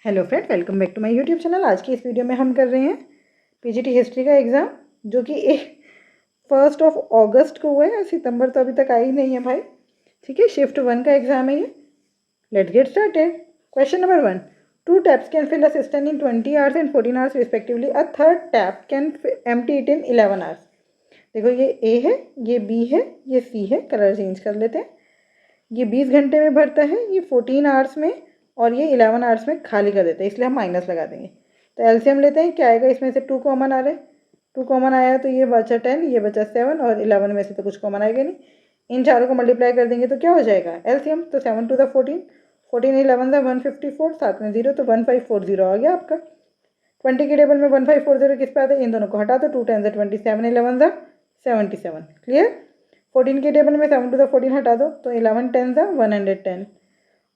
Hello friend, welcome back to my YouTube channel. आज की इस वीडियो में हम कर रहे हैं पीजीटी हिस्ट्री का एग्ज़ाम, जो कि 1 अगस्त को हुआ है। सितंबर तो अभी तक आई नहीं है भाई। ठीक है, शिफ्ट 1 का एग्जाम है ये। Let's get started. Question number 1, 2 taps can fill a cistern in 20 hours and 14 hours respectively. A third tap can empty it in 11 hours. देखो, ये ए है, ये बी है, ये सी है। कलर चेंज कर लेते हैं। ये 20 घंटे में भरता है, ये 14 आवर्स में, और ये 11 आवर्स में खाली कर देते हैं, इसलिए हम माइनस लगा देंगे। तो एलसीएम लेते हैं, क्या आएगा इसमें से? 2 कॉमन आ रहे, 2 कॉमन आया तो ये बचा 10, ये बचा 7, और 11 में से तो कुछ कॉमन आएगा नहीं। इन चारों को मल्टीप्लाई कर देंगे तो क्या हो जाएगा एलसीएम? तो 7 टू द 14, 14 11 154, साथ में 0 तो 1540 आ गया आपका। 20 के टेबल में 1540 किस पे आता है? इन दोनों को हटा दो, 2 10 27, 11 77। क्लियर? 14 के टेबल में 7 टू द 14 हटा दो तो 11 10 110,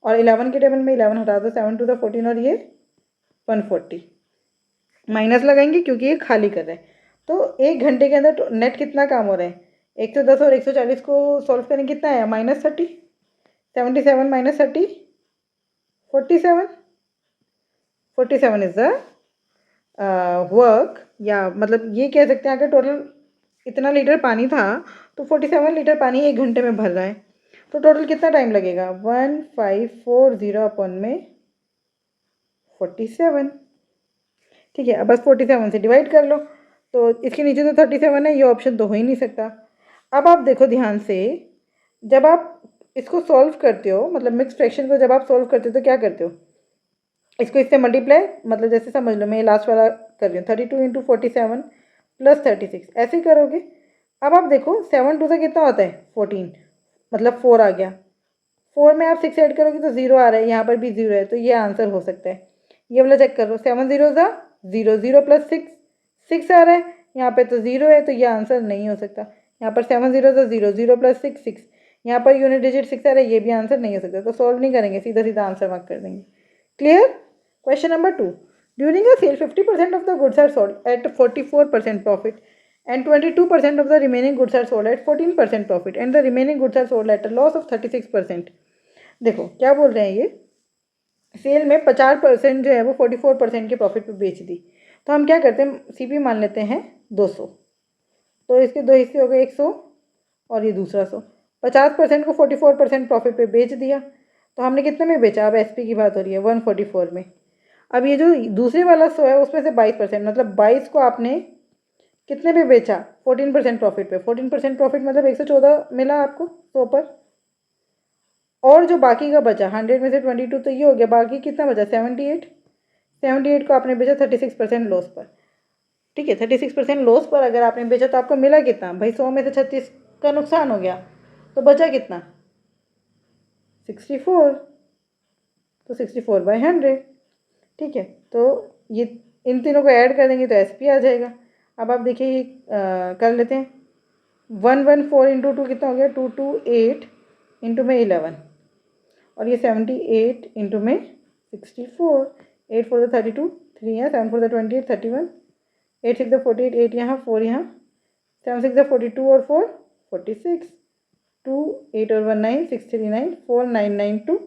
और 11 के टेबल में 11 हटा दो, 7 टू द 14 और ये 140। माइनस लगाएंगे क्योंकि ये खाली कर रहे हैं। तो 1 घंटे के अंदर नेट कितना काम हो रहा है? 110 और 140 को सॉल्व करेंगे, कितना आया? -30, 77 - 30 47। 47 इज द वर्क, या मतलब ये कह सकते हैं अगर टोटल इतना लीटर पानी था तो 47 लीटर पानी 1 घंटे में भर रहा है, तो टोटल कितना टाइम लगेगा? 1540 अपन में 47। ठीक है, अब बस 47 से डिवाइड कर लो, तो इसके नीचे तो 37 है, ये ऑप्शन तो हो ही नहीं सकता। अब आप देखो ध्यान से, जब आप इसको सॉल्व करते हो, मतलब मिक्स फ्रैक्शन को जब आप सॉल्व करते हो तो क्या करते हो? इसको इससे मल्टीप्लाई, मतलब जैसे समझ लो मैं ये लास्ट वाला कर रही हूँ, 32 इंटू 47 प्लस 36, ऐसे ही करोगे। अब आप देखो 7 टू से कितना होता है? 14, मतलब 4 आ गया। 4 में आप 6 ऐड करोगे तो 0 आ रहा है, यहाँ पर भी 0 है, तो ये आंसर हो सकता है। ये वाला चेक करो, 7 0 0, 0 प्लस 6 6 आ रहा है, यहाँ पे तो 0 है, तो ये आंसर नहीं हो सकता। यहाँ पर 7 0 0, 0 प्लस 6 6, यहाँ पर यूनिट डिजिट 6 आ रहा है, ये भी आंसर नहीं हो सकता। तो सॉल्व नहीं करेंगे, सीधा सीधा आंसर मार्क कर देंगे। Clear? Question number 2, during a sale 50% off the goods are sold at 44% profit and 22% of the remaining goods are sold at 14% profit and the remaining goods are sold at a loss of 36%. देखो क्या बोल रहे हैं, ये cell में 50% जो है वो 44% के प्रॉफिट पे बेच दी, तो हम क्या करते हैं, सीपी मान लेते हैं 200, तो इसके दो हिस्से हो गए, 100 और ये दूसरा 100। 50% को 44% प्रॉफिट पे बेच दिया, तो हमने कितने में बेचा? अब एसपी की बात हो रही है, 144 में। अब ये जो दूसरे वाला 100 है उसमें से 22%, मतलब 22 को आपने कितने पे बेचा? 14% प्रॉफिट पे। 14% प्रॉफिट मतलब 114 मिला आपको 100 पर, और जो बाकी का बचा 100 में से 22 तो ये हो गया, बाकी कितना बचा? 78। 78 को आपने बेचा 36% लॉस पर। ठीक है, 36% लॉस पर अगर आपने बेचा तो आपको मिला कितना भाई? 100 में से 36 का नुकसान हो गया, तो बचा कितना? 64। तो 64/100। ठीक है, तो ये इन तीनों को ऐड कर देंगे तो एसपी आ जाएगा। अब आप देखिए ये कर लेते हैं, 114 इंटू 2 कितना हो गया? 228 इंटू में 11, और ये 78 इंटू में 64। 8 4 32, 3 यहाँ, 7 4 28, 31, 8 6 48, 8 यहाँ, 4 यहाँ, 7 6 42 और 4 46, 2 8 और 1 9, 6 3 9, 4 9 9 2,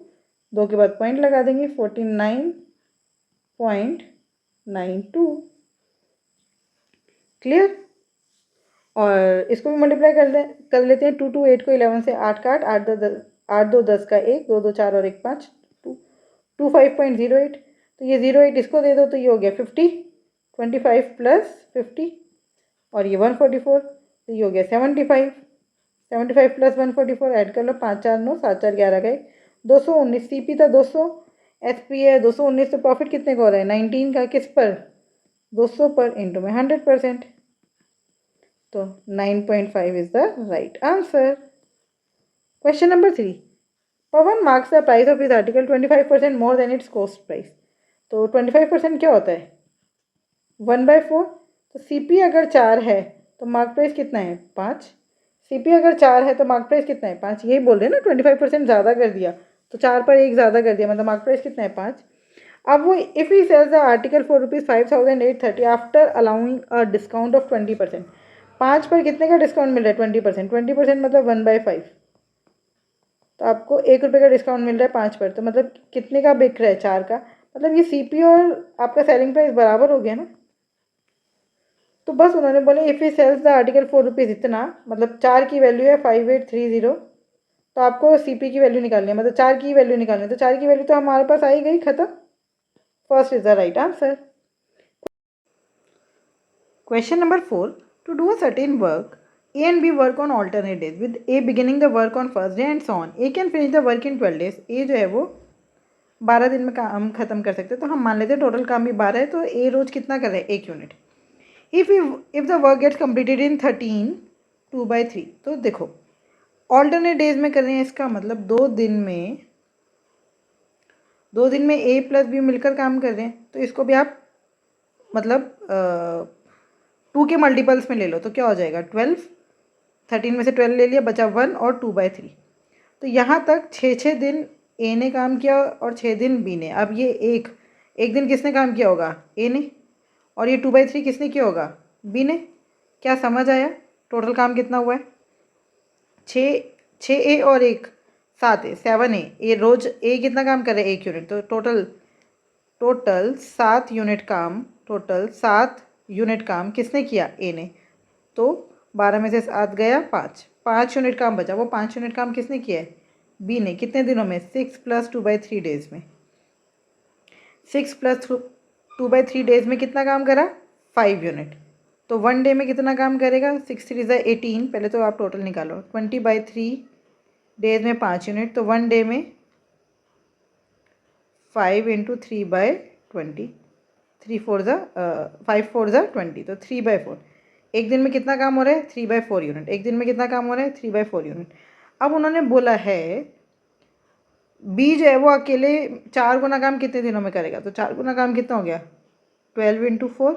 2 के बाद पॉइंट लगा देंगे, 49.92। क्लियर? और इसको भी मल्टीप्लाई कर लेते हैं। 2 2 8 को 11 से 8 का 8, 8 2 10, 8 2 10 का 1, 2 2 4 और 1 5, 25.08। तो ये 08 इसको दे दो तो ये हो गया 50, 25 प्लस 50, और ये 144, तो ये हो गया 75। 75 प्लस 144 ऐड कर लो, 5 4 9, 7 4 11 गए, 219। सीपी था 200, एसपी है 219, तो प्रॉफिट कितने का हो रहा है? 19 का। किस पर? 200 पर, इंटू में 100%, तो 9.5 is the right answer. Question number 3, Pawan marks the price of his article 25% more than it's cost price. तो 25% क्या होता है? 1/4। तो सीपी अगर 4 है तो मार्क प्राइस कितना है? 5। सीपी अगर 4 है तो मार्क प्राइस कितना है? 5। यही बोल रहे हैं ना, 25% ज़्यादा कर दिया तो 4 पर 1 ज़्यादा कर दिया, मतलब मार्क प्राइस कितना है? 5। अब वो if he sells the article for ₹5,830 after allowing a discount of 20%। 5 पर कितने का डिस्काउंट मिल रहा है? 20%। 20% मतलब 1/5, तो आपको 1 रुपये का डिस्काउंट मिल रहा है 5 पर, तो मतलब कितने का बिक रहा है? 4 का। मतलब ये CP और आपका सेलिंग प्राइस बराबर हो गया ना। तो बस उन्होंने बोले if he sells the article 4 rupees इतना, मतलब 4 की वैल्यू है 5830, तो आपको CP की वैल्यू निकालनी है, मतलब 4 की वैल्यू निकालनी है। तो 4 की वैल्यू तो हमारे पास आई गई, खत्म। First is the right answer. Question number 4. To do a certain work, A and B work on alternate days, with A beginning the work on first day and so on. A can finish the work in 12 days. A जो है वो 12 दिन में काम खत्म कर सकते हैं। तो हम मान लेते हैं टोटल काम भी 12 है, तो A रोज कितना कर रहा है, 1 unit. If the work gets completed in 13 2/3, तो देखो ऑल्टरनेट डेज में कर रहे हैं, इसका मतलब 2 दिन में A प्लस B मिलकर काम कर रहे हैं। तो इसको भी आप मतलब 2 के मल्टीपल्स में ले लो, तो क्या हो जाएगा 12। 13 में से 12 ले लिया, बचा 1 और 2/3। तो यहाँ तक 6 दिन A ने काम किया और 6 दिन B ने। अब ये एक दिन किसने काम किया होगा, A ने, और ये 2/3 किसने किया होगा, B ने। क्या समझ आया, टोटल काम कितना हुआ है, 6A और 7A, 7A। ये रोज A कितना काम कर रहे हैं, 1 यूनिट। तो टोटल 7 यूनिट काम किसने किया, A ने। तो 12 में से 7 गया 5 यूनिट काम बचा। वो 5 यूनिट काम किसने किया है, B ने। कितने दिनों में, 6 + 2/3 डेज में। 6 + 2/3 डेज में कितना काम करा, 5 यूनिट। तो 1 डे में कितना काम करेगा, 6 3 = 18। पहले तो आप टोटल निकालो, 20/3 डेज में 5 यूनिट। तो 1 डे में 5 × 3/20, 5 4 = 20, तो 3/4। एक दिन में कितना काम हो रहा है, 3/4 यूनिट। एक दिन में कितना काम हो रहा है, 3/4 यूनिट। अब उन्होंने बोला है B जो है वो अकेले 4 गुना काम कितने दिनों में करेगा। तो 4 गुना काम कितना हो गया, 12 × 4।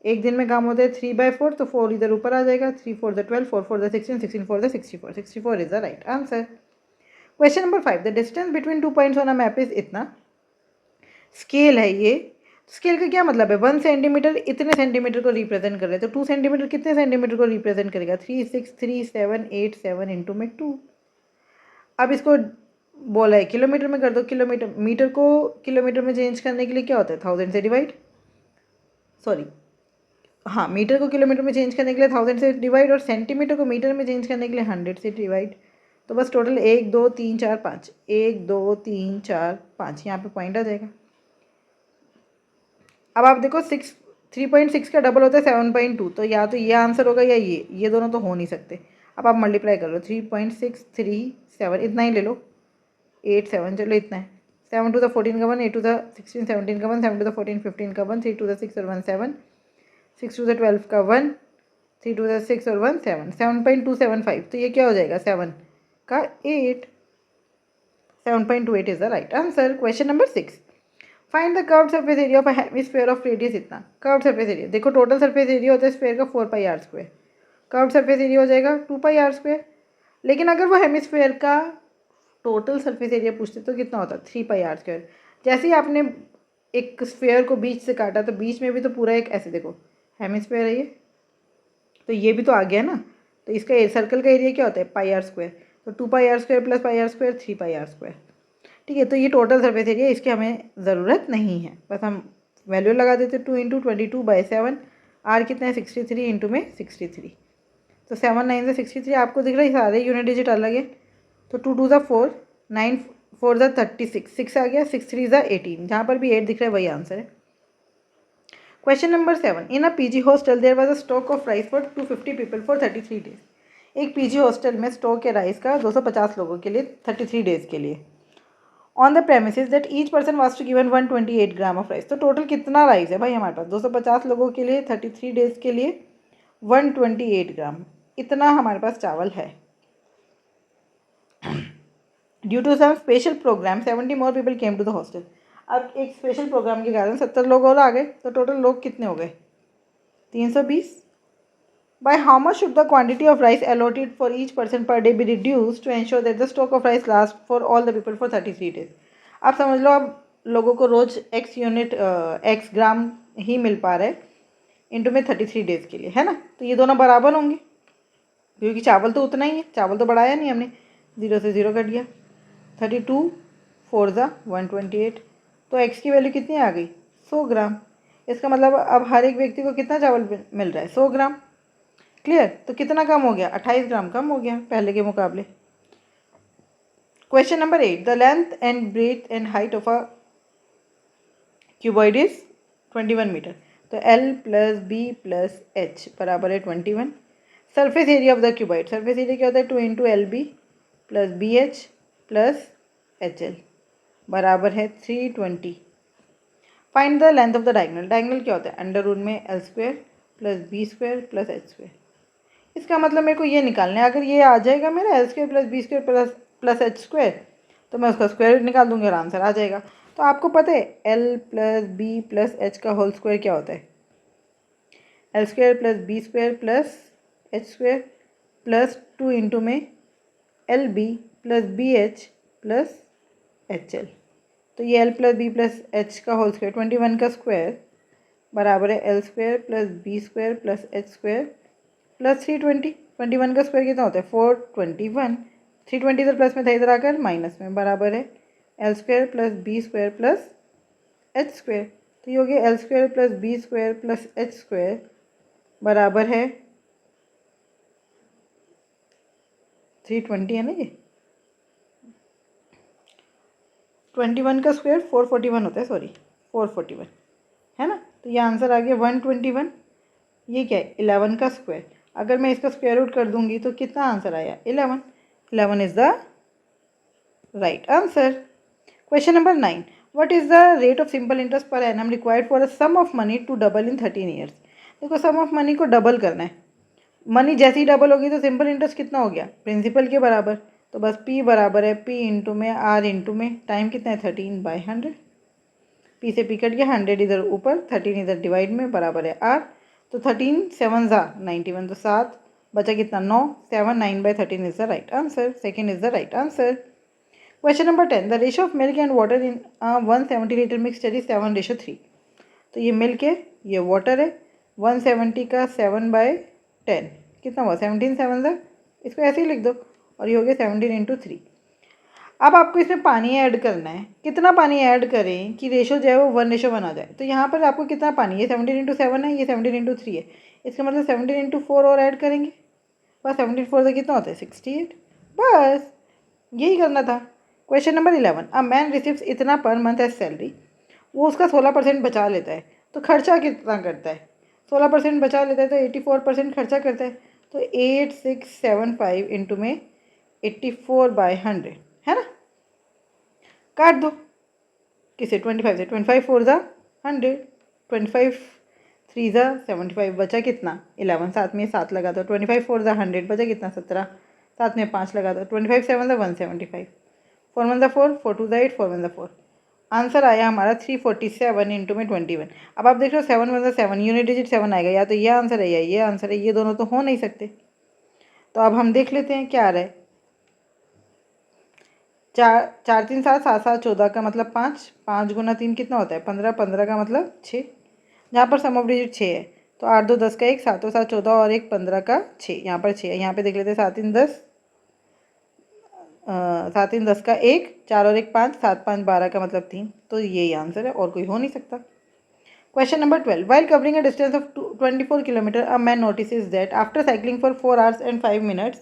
एक दिन में काम होता है 3/4, तो 4 इधर ऊपर आ जाएगा। 3 4 = 12, 4 4 = 16, 16 4 = 64। 64 is the right answer. Question number 5. The distance between 2 points on a map is इतना। स्केल है ये। स्केल का क्या मतलब है, 1 सेंटीमीटर इतने सेंटीमीटर को रिप्रेजेंट कर रहे हैं। तो 2 सेंटीमीटर कितने सेंटीमीटर को रिप्रेजेंट करेगा, 3 6 3 7 8 7 इंटू में 2। अब इसको बोला है किलोमीटर में कर दो। मीटर को किलोमीटर में चेंज करने के लिए क्या होता है, 1000 से डिवाइड, सॉरी हाँ, मीटर को किलोमीटर में चेंज करने के लिए 1000 से डिवाइड, और सेंटीमीटर को मीटर में चेंज करने के लिए 100 से डिवाइड। तो बस टोटल 1 2 3 4 5, 1 2 3 4 5, यहाँ पे पॉइंट आ जाएगा। अब आप देखो 3.6 का डबल होता है 7.2, तो या तो ये आंसर होगा या ये दोनों तो हो नहीं सकते। अब आप मल्टीप्लाई कर लो, 3.637 इतना ही ले लो, 8 7, चलो इतना है। 7 × 14 का 1, 8 × 16 17 का 1, 7 × 14 15 का 1, 3 × 6 और 1 7, 6 × 12 का 1, 3 × 6 और 1 7, 7.275। तो ये क्या हो जाएगा, 7 का 8, 7.28 is the right answer. Question number 6. Find the curved surface area of a hemisphere of radius इतना। कर्व्ड सरफेस एरिया, देखो टोटल सरफेस एरिया होता है स्फीयर का 4πr²। कर्व्ड सरफेस एरिया हो जाएगा 2πr²। लेकिन अगर वो हेमिस्फीयर का टोटल सरफेस एरिया पूछते तो कितना होता, 3πr²। जैसे ही आपने एक स्फीयर को बीच से काटा, तो बीच में भी तो पूरा एक ऐसे देखो हेमिस्फीयर है ये, तो ये भी तो आ गया ना। तो इसका सर्कल का एरिया क्या होता है, πr²। तो 2πr² + πr², 3πr²। ठीक है, तो ये टोटल सरफेस एरिया, इसकी हमें ज़रूरत नहीं है। बस हम वैल्यू लगा देते 2 × 22/7। आर कितना है, 63 इंटू में 63। तो 7 9 से 63 आपको दिख रहा है, सारे यूनिट डिजिट अलग है। तो 2 2 = 4, 9 4 = 36, 6 आ गया, 6 3 = 18। जहाँ पर भी 8 दिख रहा है वही आंसर है। Question number 7. In a PG hostel there was a stock of rice for 250 people for 33 days. एक पीजी हॉस्टल में स्टॉक है राइस का 250 लोगों के लिए 33 डेज के लिए। On the premises that each person was to given 128 gram of rice. तो टोटल कितना राइस है भाई हमारे पास, 250 लोगों के लिए 33 डेज के लिए 128 ग्राम, इतना हमारे पास चावल है। Due to some special program 70 more people came to the hostel. अब एक स्पेशल प्रोग्राम के कारण 70 लोग और आ गए, तो टोटल लोग कितने हो गए, 320। By how much should the quantity of rice allotted for each person per day be reduced to ensure that the stock of rice lasts for all the people for 33 days? आप समझ लो, अब लोगों को रोज x unit x ग्राम ही मिल पा रहा है into में 33 days के लिए, है ना। तो ये दोनों बराबर होंगे, क्योंकि चावल तो उतना ही है, चावल तो बढ़ाया नहीं हमने, 0 से 0 कट गया। 32 4 = 128, तो x की वैल्यू कितनी आ गई, 100 ग्राम। इसका मतलब अब हर एक व्यक्ति को कितना चावल मिल रहा है, 100 ग्राम। क्लियर। तो कितना कम हो गया, 28 ग्राम कम हो गया पहले के मुकाबले। Question number 8, the length and breadth and height of a cuboid is 21 metre. तो L plus B plus H बराबर है 21। Surface area of the cuboid, surface area क्या होता है, 2 into L B plus B H plus H L बराबर है 320। Find the length of the diagonal, diagonal क्या होता है, अंडर रूट में L square plus B square plus H square. इसका मतलब मेरे को ये निकालना है, अगर ये आ जाएगा मेरा L square plus B square plus H square, तो मैं उसका स्क्वायर रूट निकाल दूंगी और आंसर आ जाएगा। तो आपको पता है L plus B plus H का होल स्क्वायर क्या होता है, L square plus B square plus H square plus 2 into में L B plus B H plus H L. तो ये L plus B plus H का होल स्क्वायर 21 का square बराबर है L square plus B square plus H square plus 320। 21 का square कितना होता है, 421। 320 इधर प्लस में था, इधर आकर माइनस में, बराबर है L square plus B square plus H square. तो ये हो गया L square plus B square plus H square बराबर है 320 है ना, ये 21 का स्क्वायर 441 होता है, सॉरी 441 है ना। तो ये आंसर आ गया 121। ये क्या है, 11 का स्क्वायर। अगर मैं इसका स्क्वायर रूट कर दूंगी तो कितना आंसर आया, 11। 11 is the right answer. Question number 9, what is the rate of simple interest per annum required for a sum of money to double in 13 years. देखो सम ऑफ मनी को double करना है, money जैसे ही double होगी तो simple interest कितना हो गया, प्रिंसिपल के बराबर। तो बस P बराबर है P इंटू में R इंटू में टाइम कितना है 13/100। P से P कट गया, 100 इधर ऊपर 13 इधर डिवाइड में बराबर है R। तो 13 7 ज़ा 91, तो 7 बचा कितना 9, 7 9/13 is the right answer. Second is the right answer. Question number 10, the ratio of milk and water in 170 litre mixture is 7:3। तो ये मिल्क है, ये वाटर है, 170 का 7/10 कितना हुआ, 17 7 ज़ा, इसको ऐसे ही लिख दो, और ये हो गया 17 इंटू 3। अब आपको इसमें पानी ऐड करना है, कितना पानी ऐड करें कि रेशो जो है वो 1:1 आ जाए। तो यहाँ पर आपको कितना पानी, ये 17 इंटू 7 है, ये 17 इंटू 3 है, इसका मतलब 17 इंटू 4 और ऐड करेंगे, बस 17 4 से कितना होता है 68। बस यही करना था। Question number 11, a man receives इतना पर मंथ एज सैलरी, वो उसका 16% बचा लेता है, तो खर्चा कितना करता है, 16% बचा लेता है तो 84% खर्चा करता है। तो 8675 इंटू में 84/100 है ना, काट दो किसे, 25 से, 25 4 ज़ा 100, 25 3 ज़ा 75, बचा कितना 11, साथ में 7 लगा दो, 25 4 ज़ा 100, बचा कितना 17, साथ में 5 लगा दो, 25 7 ज़ा 175, 4 1 ज़ा 4, 4 2 ज़ा 8, 4 1 ज़ा 4। आंसर आया हमारा 347 इंटू में 21। अब आप देख रहे हो 7 1 ज़ा 7, यूनिट डिजिट 7 आएगा, या तो ये आंसर है या ये आंसर है, ये दोनों तो हो नहीं सकते। तो अब हम देख लेते हैं क्या आ रहा है। 4 4 3 7 7 7 14 का मतलब 5, 5 गुना 3 कितना होता है 15, 15 का मतलब 6, यहाँ पर सम ऑफ डिजिट 6 है, तो 8 2 10 का 1, 7 7 14 और 1 15 का 6, यहाँ पर 6 है। यहाँ पे देख लेते हैं 7 3 10, 7 3 10 का 1, 4 और 1 5, 7 5 12 का मतलब 3, तो यही आंसर है और कोई हो नहीं सकता। Question number 12. While covering a distance of 24 km, a man notices that after cycling for 4 hours and 5 minutes,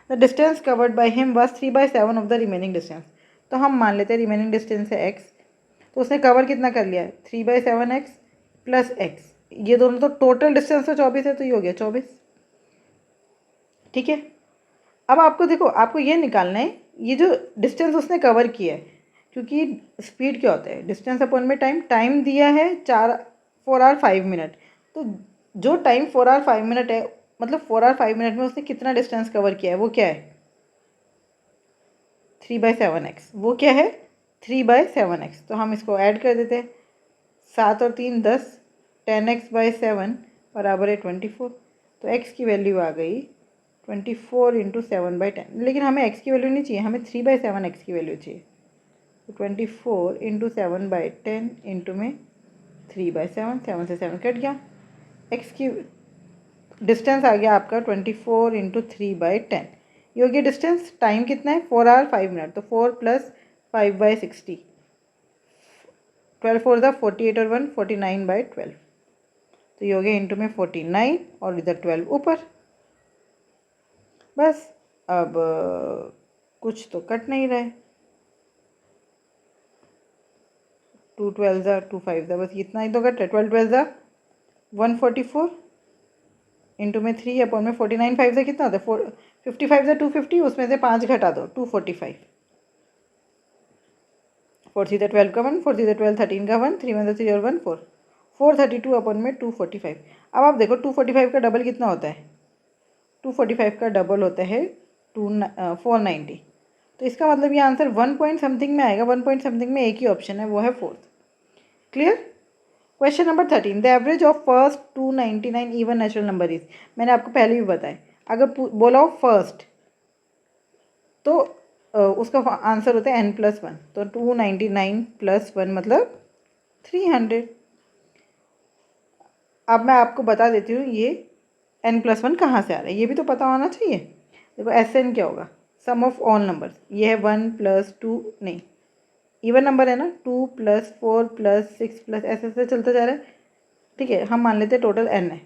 the distance covered by him was 3/7 of the remaining distance. तो हम मान लेते हैं रिमेनिंग डिस्टेंस है x, तो उसने cover कितना कर लिया है 3/7x प्लस x, ये दोनों तो टोटल डिस्टेंस तो 24 है, तो ये हो गया 24। ठीक है, अब आपको देखो, आपको ये निकालना है ये जो डिस्टेंस उसने कवर किया है, क्योंकि स्पीड क्या होता है डिस्टेंस अपॉन में टाइम, टाइम दिया है 4 आवर 5 मिनट, तो जो टाइम 4 आवर 5 मिनट है, मतलब 4 आवर 5 मिनट में उसने कितना डिस्टेंस कवर किया है, वो क्या है 3/7x, वो क्या है 3/7x। तो हम इसको ऐड कर देते हैं, 7 और 3 10, 10x/7 बराबर है 24। तो x की वैल्यू आ गई 24 इंटू 7/10, लेकिन हमें x की वैल्यू नहीं चाहिए, हमें 3/7x की वैल्यू चाहिए। तो 24 इंटू 7/10 इंटू में 3/7, 7 से 7 कट गया, x की डिस्टेंस आ गया आपका 24 इंटू 3/10। ये हो गया डिस्टेंस, टाइम कितना है 4 आवर 5 मिनट, तो 4 + 5/60, 12 फोर ज़ा 48 और 1 49/12। तो ये हो गया इंटू में 49 और इधर 12 ऊपर। बस अब कुछ तो कट नहीं रहा है। 2 12 ज़ा 2 5 ज़ा, बस इतना ही तो कट है। 12 12 ज़ा 144 इंटू में 3 अपॉन में 49 5 से कितना होता है 55 ज़ा 250, उसमें से 5 घटा दो 245। 4 3 ज़ा 12 का 1, 4 3 ज़ा 12 13 का 1, 3 1 ज़ा 3 और 1 4, 432 अपॉन में 245। अब आप देखो 245 का डबल कितना होता है, 245 का डबल होता है 490। तो इसका मतलब ये आंसर 1 पॉइंट समथिंग में आएगा। 1 पॉइंट समथिंग में एक ही ऑप्शन है, वो है fourth. Clear. Question number 13, the average of first 299 even natural number is. मैंने आपको पहले भी बताया, अगर बोला हो फर्स्ट तो उसका आंसर होता है n+1। तो 299 + 1 मतलब 300। अब मैं आपको बता देती हूँ ये n+1 कहाँ से आ रहा है, ये भी तो पता होना चाहिए। देखो SN क्या होगा, सम ऑफ ऑल नंबर्स। ये है 1 + 2, नहीं इवन नंबर है ना, 2 + 4 + 6 + ऐसे ऐसे चलता जा रहा है। ठीक है, हम मान लेते हैं टोटल n है,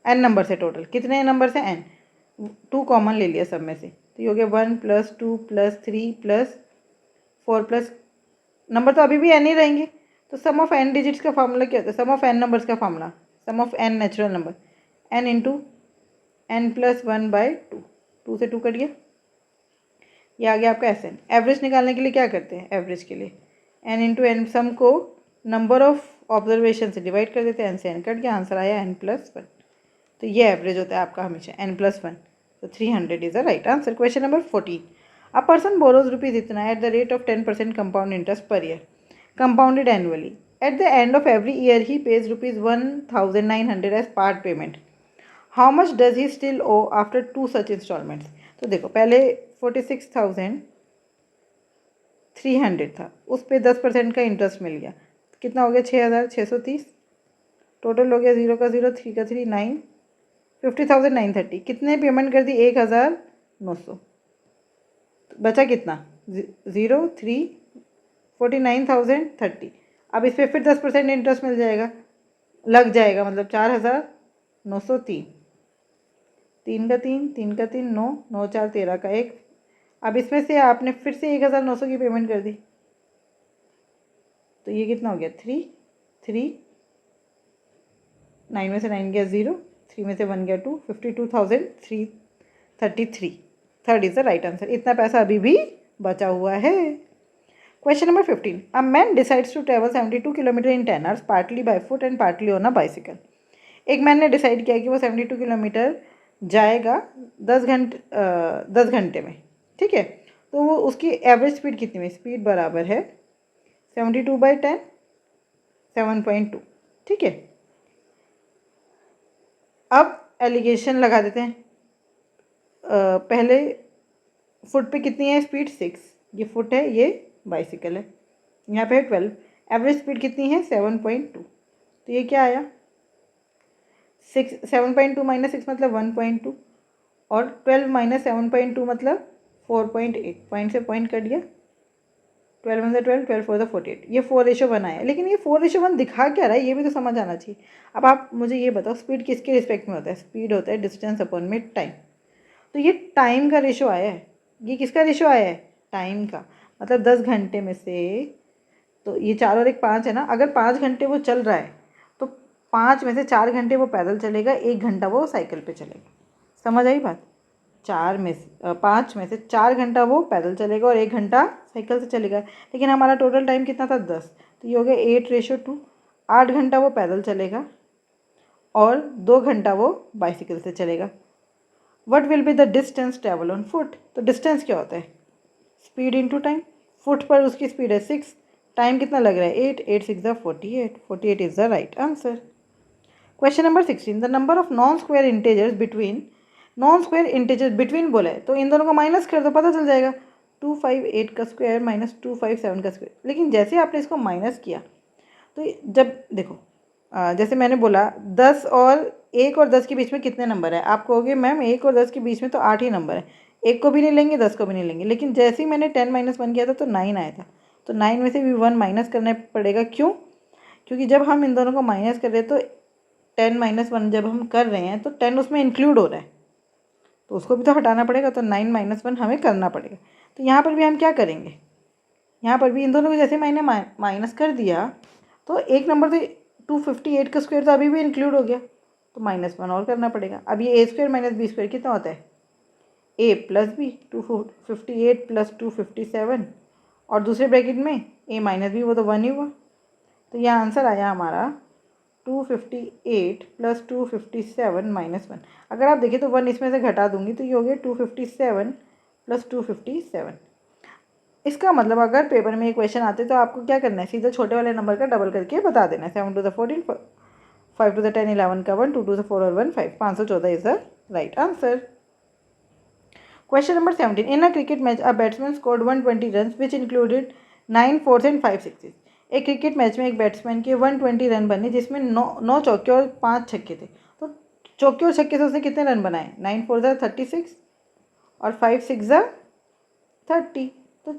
n नंबर से टोटल कितने नंबर से n, 2 कॉमन ले लिया सब में से। तो ये हो गया 1 + 2 + 3 + 4 प्लस नंबर तो अभी भी n ही रहेंगे। तो सम ऑफ n डिजिट्स का फार्मूला क्या होता है, सम ऑफ n नंबर्स का formula, sum of n natural number, n into n+1/2। 2 से 2 कट गया, ये आ गया आपका SN। एवरेज निकालने के लिए क्या करते हैं, एवरेज के लिए n इंटू n, सम को नंबर ऑफ ऑब्जर्वेशन से डिवाइड कर देते हैं, n से n कट गया, आंसर आया n+1। तो ये एवरेज होता है आपका हमेशा n+1। तो 300 is the right answer. Question number 14, a person borrows rupees इतना at the rate of 10% compound interest per year compounded annually. At the end of every year he pays ₹1900 as part payment. How much does he still owe after 2 such instalments. तो देखो पहले 46,300 था, उस पर 10% का interest मिल गया, कितना हो गया 6,630। टोटल हो गया 0 का 0, 3 का 3, 9, 50,930। कितने पेमेंट कर दी, 1,900। बचा कितना 0 3 49,030। अब इस पर फिर 10% इंटरेस्ट मिल जाएगा, लग जाएगा, मतलब 4,903। 3 का 3, 3 का 3, 9, 9 4 13 का 1। अब इसमें से आपने फिर से 1,900 की पेमेंट कर दी, तो ये कितना हो गया 3 3, 9 में से 9 गया 0, 3 में से 1 गया 2, 52,333। Third is the right answer. इतना पैसा अभी भी बचा हुआ है। Question number 15, a man decides to travel 72 kilometre in 10 hours partly by foot and partly on a bicycle. एक मैन ने डिसाइड किया कि वो 72 किलोमीटर जाएगा 10 घंटे में। ठीक है, तो वो उसकी एवरेज स्पीड कितनी है, स्पीड बराबर है 72/10, 7.2। ठीक है, अब एलिगेशन लगा देते हैं। पहले फुट पे कितनी है स्पीड, 6, ये फुट है, ये बाइसिकल है, यहाँ पे है 12। एवरेज स्पीड कितनी है 7.2। तो ये क्या आया 7.2 - 6 मतलब 1.2, और 12 - 7.2 मतलब 4.8। पॉइंट से पॉइंट कट गया, 12 1 12, 12 4 48। ये 4:1 आया, लेकिन ये 4:1 दिखा क्या रहा है, ये भी तो समझ आना चाहिए। अब आप मुझे ये बताओ, स्पीड किसके रिस्पेक्ट में होता है, स्पीड होता है डिस्टेंस अपॉन में टाइम। तो ये टाइम का रेशो आया है, ये किसका रेशो आया है, टाइम का। मतलब 10 घंटे में से, तो ये 4 और 1 5 है ना, अगर 5 घंटे वो चल रहा है तो 5 में से 4 घंटे वो पैदल चलेगा, 1 घंटा वो साइकिल पे चलेगा। समझ आई बात। 5 में से 4 घंटा वो पैदल चलेगा और 1 घंटा साइकिल से चलेगा। लेकिन हमारा टोटल टाइम कितना था 10, तो ये हो गया 8:2। 8 घंटा वो पैदल चलेगा और 2 घंटा वो बाइसिकल से चलेगा। What will be the distance travel on foot. तो डिस्टेंस क्या होता है, स्पीड इंटू टाइम। फुट पर उसकी स्पीड है 6, टाइम कितना लग रहा है 8, 8 6 48, 48 is the right answer. Question number 16, the number of non square integers between, non square integers between बोला है, तो इन दोनों को माइनस कर दो, पता चल जाएगा। 258 का स्क्वायर माइनस 257 का स्क्वायर। लेकिन जैसे आपने इसको माइनस किया, तो जब देखो जैसे मैंने बोला 10 और 1 और 10 के बीच में कितने नंबर है, आप कहोगे मैम 1 और 10 के बीच में तो 8 ही नंबर है, 1 को भी नहीं लेंगे 10 को भी नहीं लेंगे। लेकिन जैसे ही मैंने 10 - 1 किया था तो 9 आया था, तो 9 में से भी 1 माइनस करना पड़ेगा। क्यों, क्योंकि जब हम इन दोनों को माइनस कर रहे हैं तो 10 माइनस 1 जब हम कर रहे हैं तो 10 उसमें इंक्लूड हो रहा है, तो उसको भी तो हटाना पड़ेगा, तो 9 माइनस 1 हमें करना पड़ेगा। तो यहाँ पर भी हम क्या करेंगे, यहाँ पर भी इन दोनों को जैसे मैंने माइनस कर दिया तो एक नंबर से 258 का स्क्वायर तो अभी भी इंक्लूड हो गया, तो -1 और करना पड़ेगा। अब ये ए स्क्वायर माइनस बी स्क्वायर कितना होता है, a प्लस बी, 258 प्लस 257 और दूसरे ब्रैकेट में a माइनस बी, वो तो 1 ही हुआ। तो यह आंसर आया हमारा 258 प्लस 257 -1। अगर आप देखें तो 1 इसमें से घटा दूंगी तो ये हो गया 257 प्लस 257। इसका मतलब अगर पेपर में ये क्वेश्चन आते तो आपको क्या करना है, सीधा छोटे वाले नंबर का डबल करके बता देना है। 7 टू द 14, 5 टू द 10, 11 का 1, 2 टू द 4 और 1 5, 514 is the right answer. Question number 17. In a cricket match, a batsman scored 120 runs, which included 9 fours and 5 sixes. एक क्रिकेट मैच में एक बैट्समैन के 120 रन बने जिसमें 9 चौके और 5 छक्के थे। तो चौके और छक्के से उसने कितने रन बनाए, 9 फोर ज़ा 36 और 5 सिक्स ज़ा 30। तो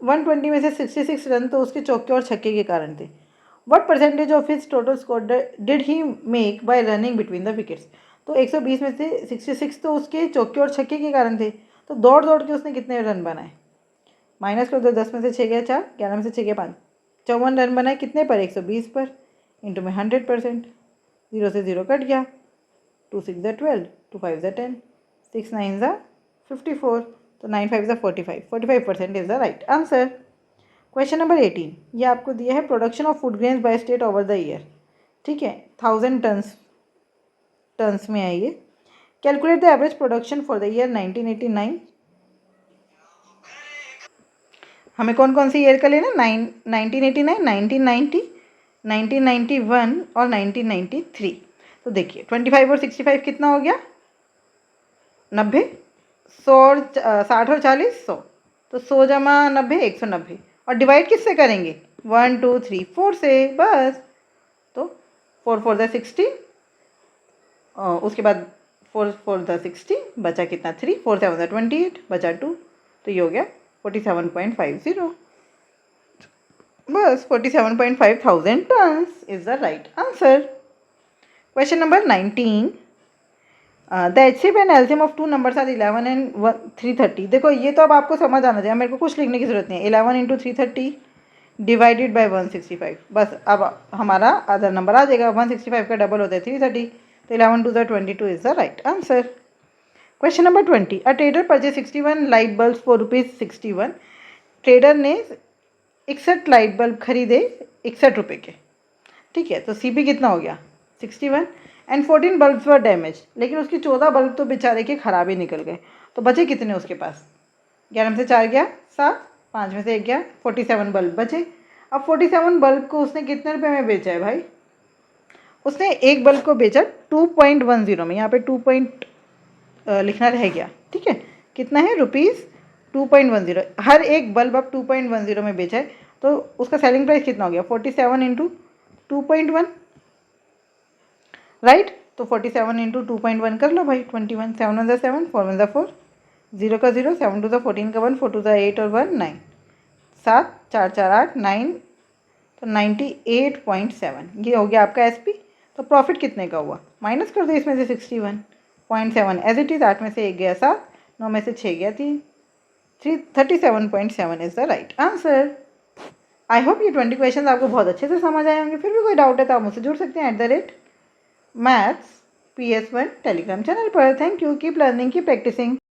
120 में से 66 रन तो उसके चौके और छक्के के कारण थे। What percentage of his total score did he make by running between the wickets? तो 120 में से 66 तो उसके चौके और छक्के के कारण थे, तो दौड़ दौड़ के उसने कितने रन बनाए, माइनस कर दो, 10 में से 6 गया 4, 11 में से 6 गया 5, 54 रन बनाए कितने पर, 120 पर, इंटू में 100%, 0 से 0 कट गया, 2 6 ज़ा 12, 2 5 ज़ा 10, 6 9 ज़ा 54, तो 9 5 ज़ा 45% is the right answer. Question number 18, ये आपको दिया है production of food grains by state over the year, ठीक है, 1000 टन्स में है ये। Calculate the average production for the year 1989। हमें कौन कौन सी ईयर का लेना, 1989, 1990, 1991 और 1993। तो देखिए 25 और 65 कितना हो गया, 90, 100 और 60 और 40 100, तो 100 जमा 90 190, और डिवाइड किससे करेंगे, 1 2 3 4 से बस। तो 4 4 ज़ा 60, उसके बाद 4 4 ज़ा 60, बचा कितना 3, 4 7 ज़ा 28, बचा 2, तो ये हो गया 47.50, बस 47.5 thousand tons is the right answer. Question number 19, the HCF and LCM of two numbers are 11 and 330। देखो ये तो अब आपको समझ आना चाहिए, मेरे को कुछ लिखने की जरूरत नहीं है। 11 इंटू 330 डिवाइडेड बाई 165, बस अब हमारा अदर नंबर आ जाएगा। 165 का डबल होता है 330, तो 11 to the 22 is the right answer. Question number 20, a trader purchase 61 light bulb for ₹61। Trader ने 61 लाइट बल्ब खरीदे 61 रुपये के, ठीक है, तो सीपी कितना हो गया 61, एंड 14 बल्ब्स वर डैमेज, लेकिन उसके 14 बल्ब तो बेचारे के खराब ही निकल गए, तो बचे कितने उसके पास, 11 में से 4 गया 7, 5 में से 1 गया, 47 बल्ब बचे। अब 47 बल्ब को उसने कितने रुपए में बेचा है भाई, उसने एक बल्ब को बेचा 2.10 में, यहाँ पे 2 पॉइंट लिखना रह गया, ठीक है, कितना है ₹2.10, हर एक बल्ब अब 2.10 में बेचा है, तो उसका सेलिंग प्राइस कितना हो गया 47 इंटू 2.1, राइट। तो 47 इंटू 2.1 कर लो भाई, 21, 7 1 ज़ा 7, 4 1 ज़ा 4, 0 का 0, 7 2 ज़ा 14 का 1, 4 2 ज़ा 8 और 1 9, 7 4 4 8 9, तो 98.7 ये हो गया आपका एसपी। तो प्रॉफिट कितने का हुआ, माइनस कर दो इसमें से 61.7 एज इट इज़, 8 में से 1 गया 7, 9 में से 6 गया 3, 37.7 is the right answer. I hope ये 20 क्वेश्चन आपको बहुत अच्छे से समझ आए होंगे। फिर भी कोई डाउट है तो आप मुझसे जुड़ सकते हैं @maths PS1 टेलीग्राम चैनल पर। Thank you, keep learning, keep practising.